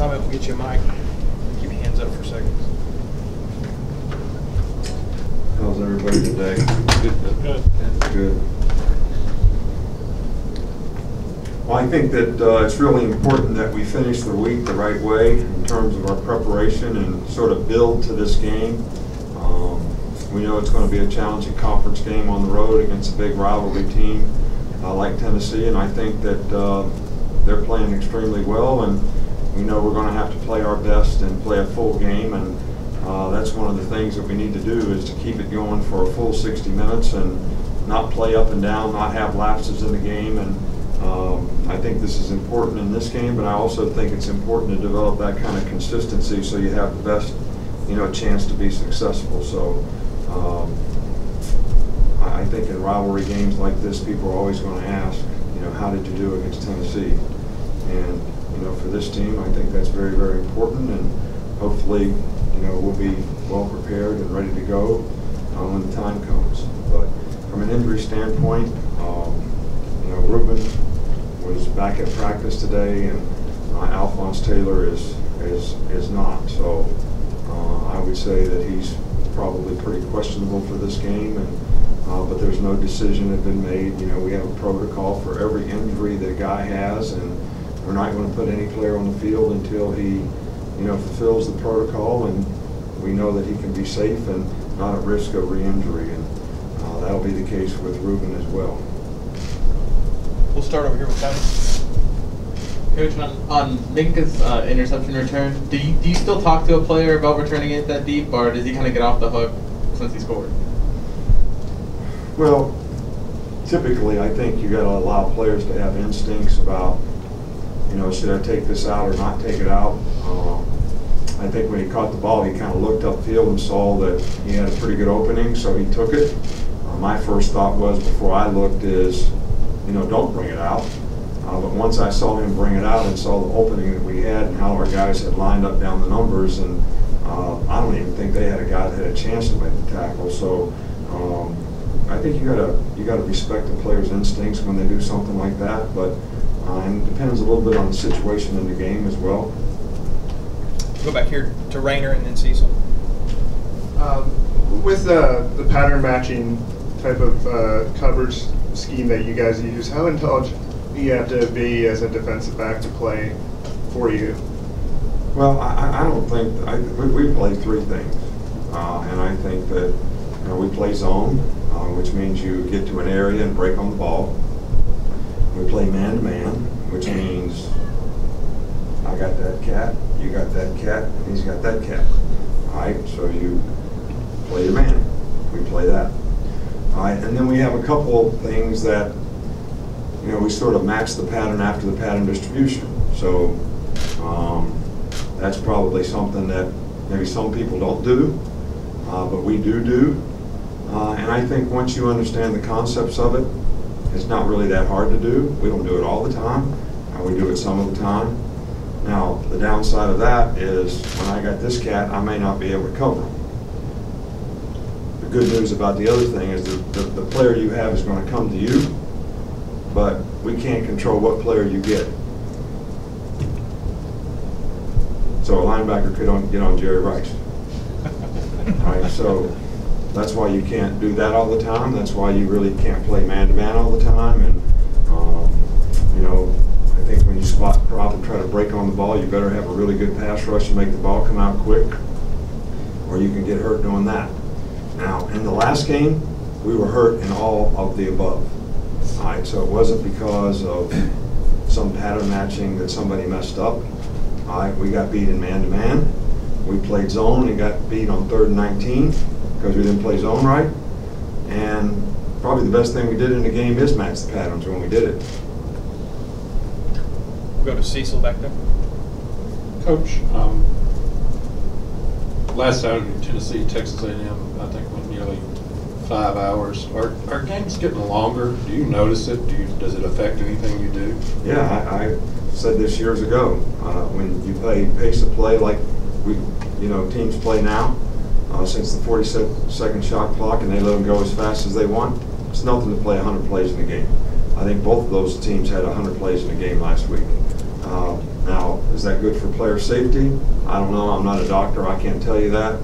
comment, we'll get you a mic. Keep your hands up for a second. How's everybody today? Good. Good. Well, I think that it's really important that we finish the week the right way in terms of our preparation and sort of build to this game. We know it's going to be a challenging conference game on the road against a big rivalry team like Tennessee, and I think that they're playing extremely well, and we know we're going to have to play our best and play a full game, and that's one of the things that we need to do is to keep it going for a full 60 minutes and not play up and down, not have lapses in the game. And I think this is important in this game, but I also think it's important to develop that kind of consistency so you have the best, chance to be successful. So I think in rivalry games like this, people are always going to ask, how did you do against Tennessee? And for this team, I think that's very, very important, and hopefully, we'll be well prepared and ready to go when the time comes. But from an injury standpoint, Reuben was back at practice today, and Alphonse Taylor is not. So I would say that he's probably pretty questionable for this game, and but there's no decision that has been made. We have a protocol for every injury that a guy has, and we're not going to put any player on the field until he, fulfills the protocol, and we know that he can be safe and not at risk of re-injury, and that'll be the case with Reuben as well. We'll start over here with Saban. Coach, on Minka's interception return, do you still talk to a player about returning it that deep, or does he kind of get off the hook since he scored? Well, typically I think you got to allow players to have instincts about, should I take this out or not take it out. I think when he caught the ball, he kind of looked upfield and saw that he had a pretty good opening, so he took it. My first thought was, before I looked, is, don't bring it out. But once I saw him bring it out and saw the opening that we had and how our guys had lined up down the numbers, and I don't even think they had a guy that had a chance to make the tackle. So I think you gotta respect the players' instincts when they do something like that. But and it depends a little bit on the situation in the game as well. Go back here to Rayner and then Cecil. With the pattern matching type of coverage scheme that you guys use, how intelligent do you have to be as a defensive back to play for you? Well, I don't think we play three things, and I think that we play zone, which means you get to an area and break on the ball. We play man-to-man, which means I got that cat, you got that cat, and he's got that cat. All right, so you play your man. We play that. All right, and then we have a couple of things that, we sort of match the pattern after the pattern distribution. So that's probably something that maybe some people don't do, but we do. And I think once you understand the concepts of it, it's not really that hard to do. We don't do it all the time. We do it some of the time. Now, the downside of that is when I got this cat, I may not be able to cover him. The good news about the other thing is that the player you have is going to come to you, but we can't control what player you get. So a linebacker could get on Jerry Rice. All right, so that's why you can't do that all the time. That's why you really can't play man-to-man all the time. And I think when you spot prop and try to break on the ball, you better have a really good pass rush and make the ball come out quick, or you can get hurt doing that. Now, in the last game, we were hurt in all of the above. All right, so it wasn't because of some pattern matching that somebody messed up. All right, we got beat in man-to-man. We played zone and got beat on 3rd and 19 because we didn't play zone right. And probably the best thing we did in the game is match the patterns when we did it. We'll go to Cecil back there. Coach, last Saturday, Tennessee, Texas A&M, I think went nearly 5 hours. Are games getting longer? Do you notice it? Does it affect anything you do? Yeah, I said this years ago. When you play pace of play like teams play now, since the 40-second shot clock, and they let them go as fast as they want, it's nothing to play 100 plays in a game. I think both of those teams had 100 plays in a game last week. Now, Is that good for player safety? I don't know. I'm not a doctor. I can't tell you that.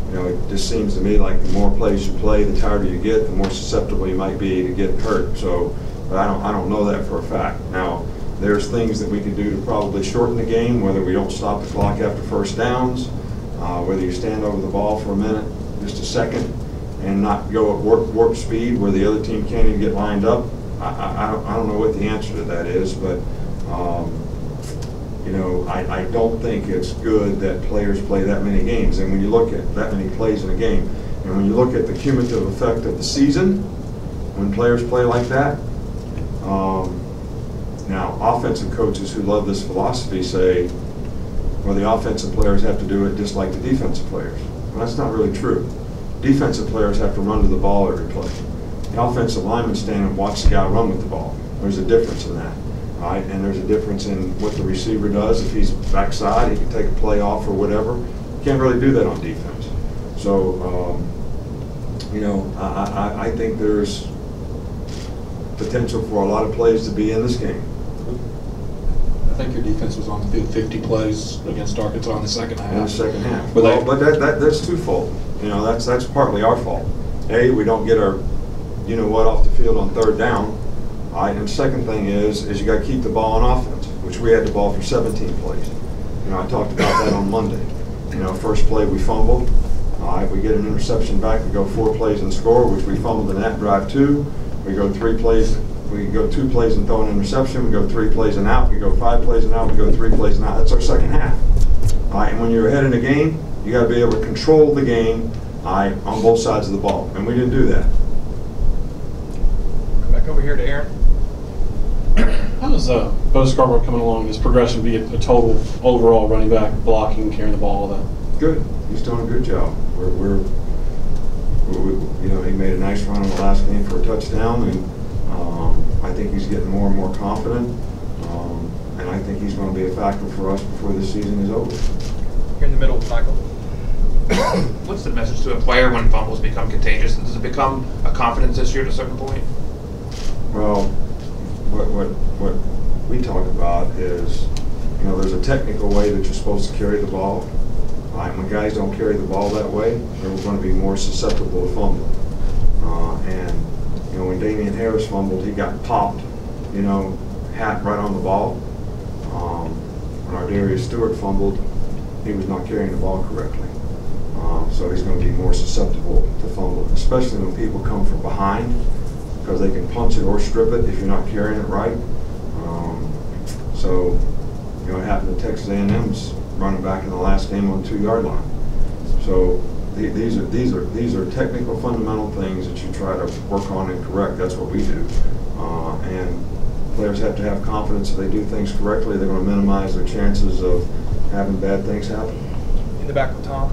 You know, it just seems to me like the more plays you play, the tighter you get, the more susceptible you might be to get hurt. So, but I don't know that for a fact. Now, there's things that we can do to probably shorten the game, whether we don't stop the clock after first downs, whether you stand over the ball for a minute, just a second, and not go at warp speed where the other team can't even get lined up. I don't know what the answer to that is, but you know, I don't think it's good that players play that many games. And when you look at that many plays in a game, and when you look at the cumulative effect of the season, when players play like that, now offensive coaches who love this philosophy say, well, the offensive players have to do it just like the defensive players. Well, that's not really true. Defensive players have to run to the ball every play. The offensive linemen stand and watch the guy run with the ball. There's a difference in that. Right? And there's a difference in what the receiver does. If he's backside, he can take a play off or whatever. You can't really do that on defense. So, you know, I think there's potential for a lot of plays to be in this game. I think your defense was on the field 50 plays against Arkansas in the second half. In the second half. But Well, but that's twofold. You know, that's partly our fault. A, we don't get our, you know what, off the field on third down. All right, and the second thing is you got to keep the ball on offense, which we had the ball for 17 plays. You know, I talked about that on Monday. You know, first play we fumbled. All right, we get an interception back. We go 4 plays and score, which we fumbled in that drive 2. We go 3 plays. We go 2 plays and throw an interception. We go 3 plays and out. We go 5 plays and out. We go 3 plays and out. That's our second half. All right, and when you're ahead in the game, you got to be able to control the game, all right, on both sides of the ball, and we didn't do that. Come back over here to Aaron. How does Bo Scarborough coming along, his progression be a total overall running back, blocking, carrying the ball, all that? Good. He's doing a good job. We're you know, he made a nice run in the last game for a touchdown, and I think he's getting more and more confident, and I think he's going to be a factor for us before this season is over. Here in the middle, Michael. What's the message to a player when fumbles become contagious? Does it become a confidence issue at a certain point? Well, what we talk about is, you know, there's a technical way that you're supposed to carry the ball. When guys don't carry the ball that way, they're going to be more susceptible to fumble. And you know, when Damian Harris fumbled, he got popped, you know, hat right on the ball. When our Darius Stewart fumbled, he was not carrying the ball correctly. So he's going to be more susceptible to fumble, especially when people come from behind, because they can punch it or strip it if you're not carrying it right. So, you know, it happened to Texas A&M's running back in the last game on the 2-yard line. So these are technical, fundamental things that you try to work on and correct. That's what we do. And players have to have confidence if they do things correctly, they're going to minimize their chances of having bad things happen. In the back with Tom.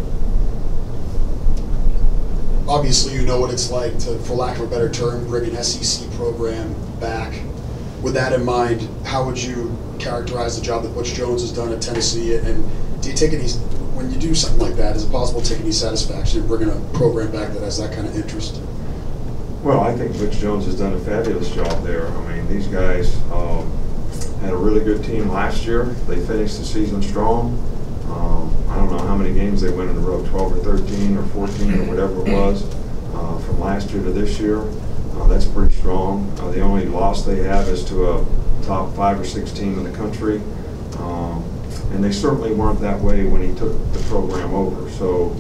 Obviously, you know what it's like to, for lack of a better term, bring an SEC program back. With that in mind, how would you characterize the job that Butch Jones has done at Tennessee? And do you take any, when you do something like that, is it possible to take any satisfaction in bringing a program back that has that kind of interest? Well, I think Butch Jones has done a fabulous job there. I mean, these guys had a really good team last year. They finished the season strong. I don't know how many games they went in a row, 12 or 13 or 14 or whatever it was, from last year to this year. That's pretty strong. The only loss they have is to a top 5 or 6 team in the country. And they certainly weren't that way when he took the program over. So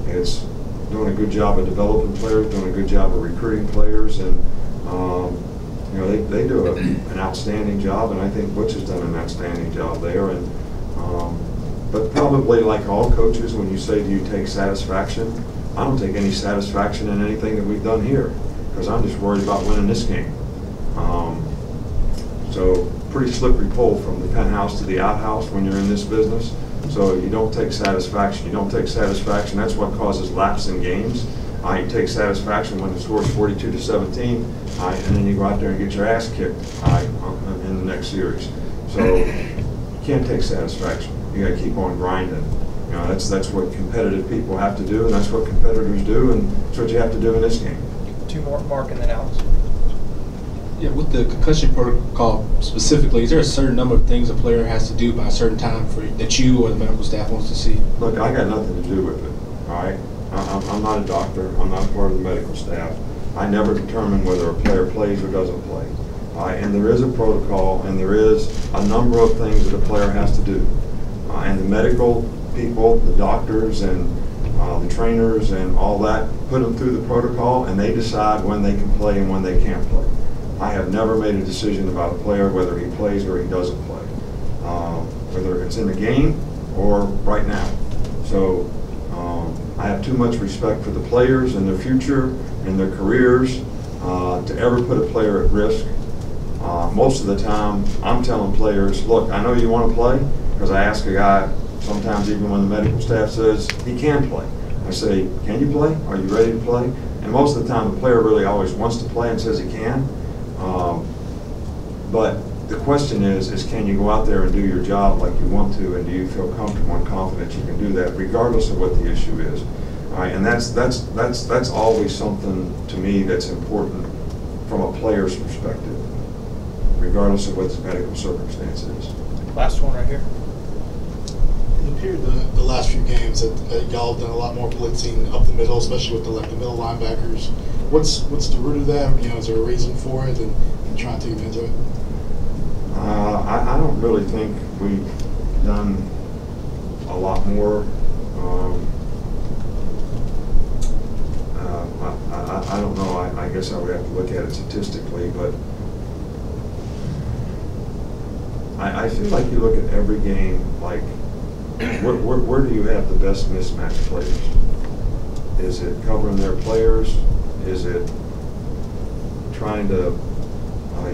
it's doing a good job of developing players, doing a good job of recruiting players, and you know, they do an outstanding job, and I think Butch has done an outstanding job there. And but probably like all coaches, when you say, do you take satisfaction? I don't take any satisfaction in anything that we've done here, because I'm just worried about winning this game. So pretty slippery pole from the penthouse to the outhouse when you're in this business. So you don't take satisfaction. You don't take satisfaction. That's what causes lapse in games. You take satisfaction when the score is 42-17, and then you go out there and get your ass kicked in the next series. So you can't take satisfaction. You got to keep on grinding. You know, that's what competitive people have to do, and that's what competitors do, and that's what you have to do in this game. 2 more, Mark, and then Alex. Yeah, with the concussion protocol specifically, is there a certain number of things a player has to do by a certain time that you or the medical staff wants to see? Look, I got nothing to do with it, all right? I'm not a doctor. I'm not part of the medical staff. I never determine whether a player plays or doesn't play. All right? And there is a protocol, and there is a number of things that a player has to do. And the medical people, the doctors, and the trainers, and all that, put them through the protocol, and they decide when they can play and when they can't play. I have never made a decision about a player, whether he plays or he doesn't play, whether it's in the game or right now. So I have too much respect for the players and their future and their careers to ever put a player at risk. Most of the time, I'm telling players, look, I know you want to play, because I ask a guy, sometimes even when the medical staff says he can play. I say, can you play? Are you ready to play? And most of the time, the player really always wants to play and says he can. But the question is can you go out there and do your job like you want to, and do you feel comfortable and confident you can do that, regardless of what the issue is? All right, and that's always something to me that's important from a player's perspective, regardless of what the medical circumstance is. Last one right here. It appeared the last few games that y'all have done a lot more blitzing up the middle, especially with the middle linebackers. What's the root of that? Is there a reason for it, and trying to take advantage of it? I don't really think we've done a lot more. I don't know. I guess I would have to look at it statistically, but I feel like you look at every game, like where do you have the best mismatch players? Is it covering their players? Is it trying to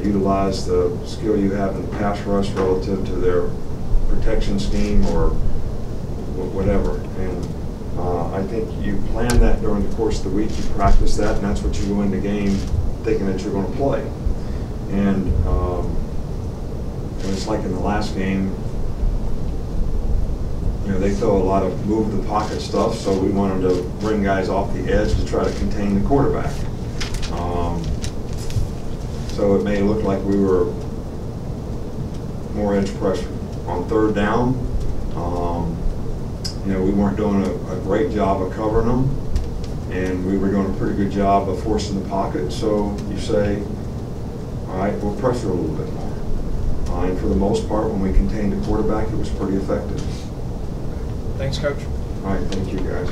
utilize the skill you have in pass rush relative to their protection scheme or whatever? And I think you plan that during the course of the week, you practice that, and that's what you go into game thinking that you're going to play. And it's like in the last game, they throw a lot of move the pocket stuff, so we wanted to bring guys off the edge to try to contain the quarterback. So it may look like we were more edge pressure. On third down, we weren't doing a great job of covering them, and we were doing a pretty good job of forcing the pocket. So you say, all right, we'll pressure a little bit more. And for the most part, when we contained the quarterback, it was pretty effective. Thanks, Coach. All right, thank you, guys.